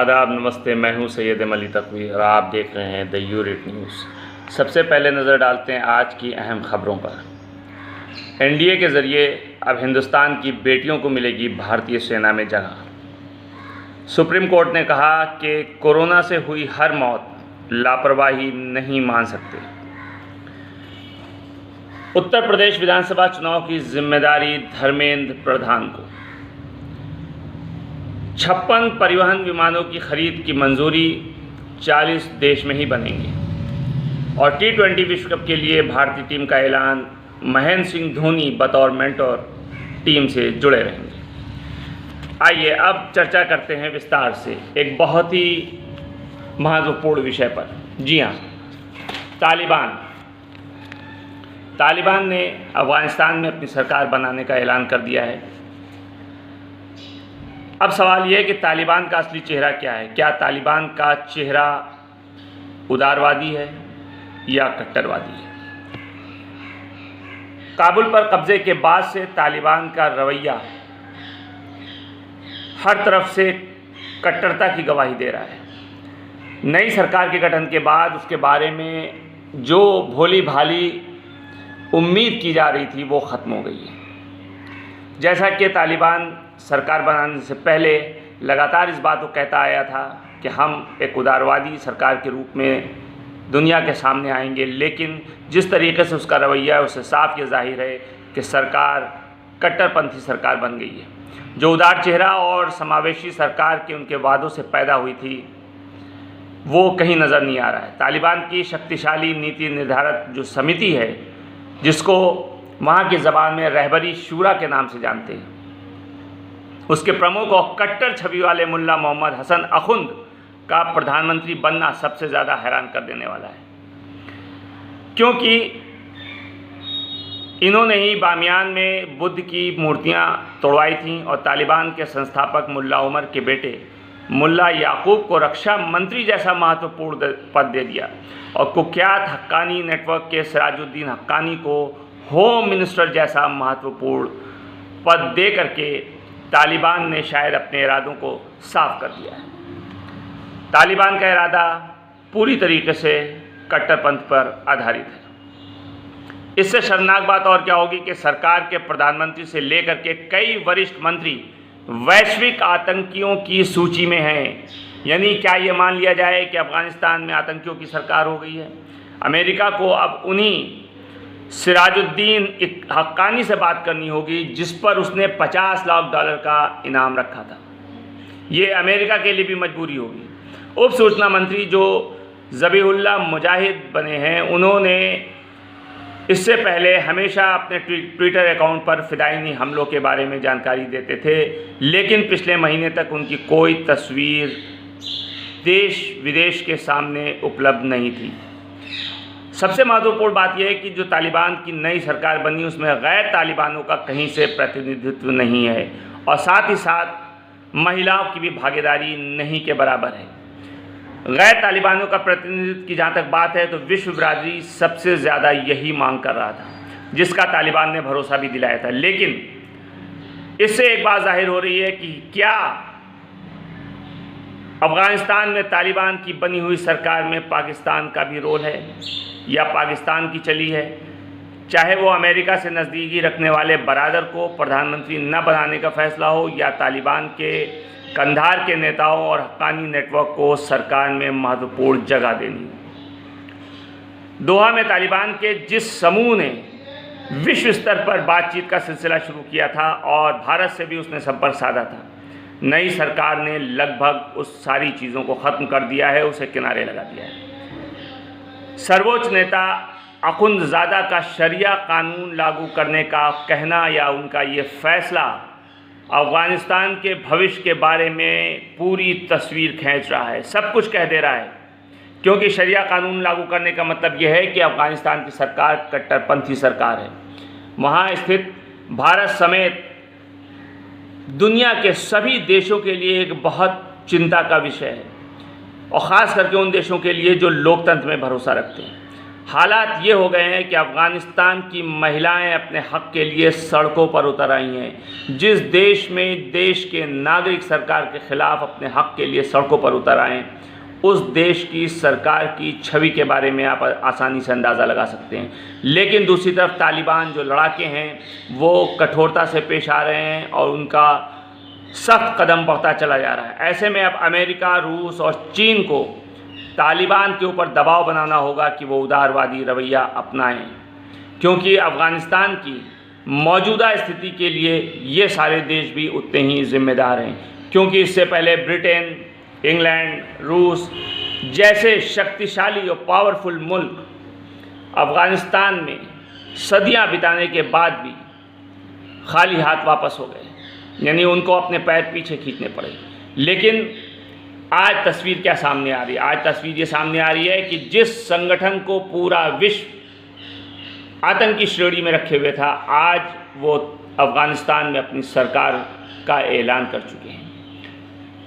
आदाब, नमस्ते। मैं हूं सैयद अली तकवी और आप देख रहे हैं द यूरिट न्यूज़। सबसे पहले नज़र डालते हैं आज की अहम खबरों पर। एनडीए के ज़रिए अब हिंदुस्तान की बेटियों को मिलेगी भारतीय सेना में जगह। सुप्रीम कोर्ट ने कहा कि कोरोना से हुई हर मौत लापरवाही नहीं मान सकते। उत्तर प्रदेश विधानसभा चुनाव की जिम्मेदारी धर्मेंद्र प्रधान को। 56 परिवहन विमानों की खरीद की मंजूरी 40 देश में ही बनेंगे। और T20 विश्व कप के लिए भारतीय टीम का ऐलान, महेंद्र सिंह धोनी बतौर मेंटर टीम से जुड़े रहेंगे। आइए अब चर्चा करते हैं विस्तार से एक बहुत ही महत्वपूर्ण विषय पर। जी हाँ, तालिबान ने अफगानिस्तान में अपनी सरकार बनाने का ऐलान कर दिया है। अब सवाल यह है कि तालिबान का असली चेहरा क्या है। क्या तालिबान का चेहरा उदारवादी है या कट्टरवादी है? काबुल पर कब्जे के बाद से तालिबान का रवैया हर तरफ से कट्टरता की गवाही दे रहा है। नई सरकार के गठन के बाद उसके बारे में जो भोली भाली उम्मीद की जा रही थी वो ख़त्म हो गई है। जैसा कि तालिबान सरकार बनाने से पहले लगातार इस बात को कहता आया था कि हम एक उदारवादी सरकार के रूप में दुनिया के सामने आएंगे, लेकिन जिस तरीके से उसका रवैया है उससे साफ ये जाहिर है कि सरकार कट्टरपंथी सरकार बन गई है। जो उदार चेहरा और समावेशी सरकार के उनके वादों से पैदा हुई थी वो कहीं नज़र नहीं आ रहा है। तालिबान की शक्तिशाली नीति निर्धारक जो समिति है, जिसको वहाँ की ज़बान में रहबरी शूरा के नाम से जानते हैं, उसके प्रमुख और कट्टर छवि वाले मुल्ला मोहम्मद हसन अखुंद का प्रधानमंत्री बनना सबसे ज़्यादा हैरान कर देने वाला है, क्योंकि इन्होंने ही बामियान में बुद्ध की मूर्तियां तोड़वाई थीं और तालिबान के संस्थापक मुल्ला उमर के बेटे मुल्ला याकूब को रक्षा मंत्री जैसा महत्वपूर्ण पद दे दिया और कुख्यात हक्कानी नेटवर्क के सिराजुद्दीन हक्कानी को होम मिनिस्टर जैसा महत्वपूर्ण पद दे करके तालिबान ने शायद अपने इरादों को साफ कर दिया है। तालिबान का इरादा पूरी तरीके से कट्टरपंथ पर आधारित है। इससे शर्मनाक बात और क्या होगी कि सरकार के प्रधानमंत्री से लेकर के कई वरिष्ठ मंत्री वैश्विक आतंकियों की सूची में हैं। यानी क्या ये मान लिया जाए कि अफगानिस्तान में आतंकियों की सरकार हो गई है? अमेरिका को अब उन्हीं सिराजुद्दीन हक्कानी से बात करनी होगी जिस पर उसने $50 लाख का इनाम रखा था। ये अमेरिका के लिए भी मजबूरी होगी। उप सूचना मंत्री जो ज़बीहुल्लाह मुजाहिद बने हैं, उन्होंने इससे पहले हमेशा अपने ट्विटर अकाउंट पर फ़िदाइनी हमलों के बारे में जानकारी देते थे, लेकिन पिछले महीने तक उनकी कोई तस्वीर देश विदेश के सामने उपलब्ध नहीं थी। सबसे महत्वपूर्ण बात यह है कि जो तालिबान की नई सरकार बनी उसमें गैर तालिबानों का कहीं से प्रतिनिधित्व नहीं है और साथ ही साथ महिलाओं की भी भागीदारी नहीं के बराबर है। गैर तालिबानों का प्रतिनिधित्व की जहाँ तक बात है तो विश्व बिरादरी सबसे ज़्यादा यही मांग कर रहा था, जिसका तालिबान ने भरोसा भी दिलाया था। लेकिन इससे एक बात जाहिर हो रही है कि क्या अफ़गानिस्तान में तालिबान की बनी हुई सरकार में पाकिस्तान का भी रोल है या पाकिस्तान की चली है। चाहे वो अमेरिका से नज़दीकी रखने वाले बरादर को प्रधानमंत्री न बनाने का फैसला हो या तालिबान के कंधार के नेताओं और हक्कानी नेटवर्क को सरकार में महत्वपूर्ण जगह देनी हो। दोहा में तालिबान के जिस समूह ने विश्व स्तर पर बातचीत का सिलसिला शुरू किया था और भारत से भी उसने संपर्क साधा था, नई सरकार ने लगभग उस सारी चीज़ों को ख़त्म कर दिया है, उसे किनारे लगा दिया है। सर्वोच्च नेता अखुंदज़ादा का शरिया कानून लागू करने का कहना या उनका ये फैसला अफ़गानिस्तान के भविष्य के बारे में पूरी तस्वीर खींच रहा है, सब कुछ कह दे रहा है। क्योंकि शरिया कानून लागू करने का मतलब यह है कि अफ़गानिस्तान की सरकार कट्टरपंथी सरकार है। वहाँ स्थित भारत समेत दुनिया के सभी देशों के लिए एक बहुत चिंता का विषय है और ख़ास करके उन देशों के लिए जो लोकतंत्र में भरोसा रखते हैं। हालात ये हो गए हैं कि अफ़गानिस्तान की महिलाएं अपने हक़ के लिए सड़कों पर उतर आई हैं। जिस देश में देश के नागरिक सरकार के ख़िलाफ़ अपने हक़ के लिए सड़कों पर उतर आएँ, उस देश की सरकार की छवि के बारे में आप आसानी से अंदाज़ा लगा सकते हैं। लेकिन दूसरी तरफ तालिबान जो लड़ाके हैं वो कठोरता से पेश आ रहे हैं और उनका सख्त कदम बढ़ता चला जा रहा है। ऐसे में अब अमेरिका, रूस और चीन को तालिबान के ऊपर दबाव बनाना होगा कि वो उदारवादी रवैया अपनाएं, क्योंकि अफ़गानिस्तान की मौजूदा स्थिति के लिए ये सारे देश भी उतने ही ज़िम्मेदार हैं। क्योंकि इससे पहले ब्रिटेन, इंग्लैंड, रूस जैसे शक्तिशाली और पावरफुल मुल्क अफ़गानिस्तान में सदियां बिताने के बाद भी खाली हाथ वापस हो गए, यानी उनको अपने पैर पीछे खींचने पड़े। लेकिन आज तस्वीर क्या सामने आ रही है? आज तस्वीर ये सामने आ रही है कि जिस संगठन को पूरा विश्व आतंकी श्रेणी में रखे हुए था, आज वो अफ़गानिस्तान में अपनी सरकार का ऐलान कर चुके हैं।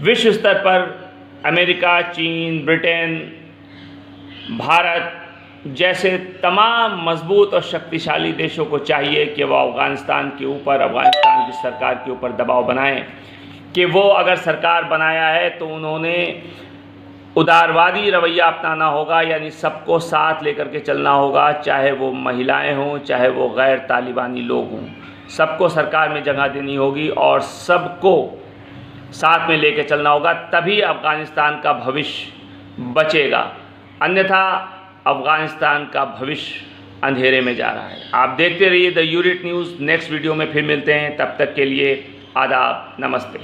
विश्व स्तर पर अमेरिका, चीन, ब्रिटेन, भारत जैसे तमाम मजबूत और शक्तिशाली देशों को चाहिए कि वह अफ़गानिस्तान के ऊपर, अफ़गानिस्तान की सरकार के ऊपर दबाव बनाएं कि वो अगर सरकार बनाया है तो उन्होंने उदारवादी रवैया अपनाना होगा, यानी सबको साथ लेकर के चलना होगा, चाहे वो महिलाएं हों, चाहे वो गैर तालिबानी लोग हों, सबको सरकार में जगह देनी होगी और सबको साथ में लेकर चलना होगा। तभी अफ़गानिस्तान का भविष्य बचेगा, अन्यथा अफ़गानिस्तान का भविष्य अंधेरे में जा रहा है। आप देखते रहिए the unit news. Next video में फिर मिलते हैं, तब तक के लिए आदाब, नमस्ते।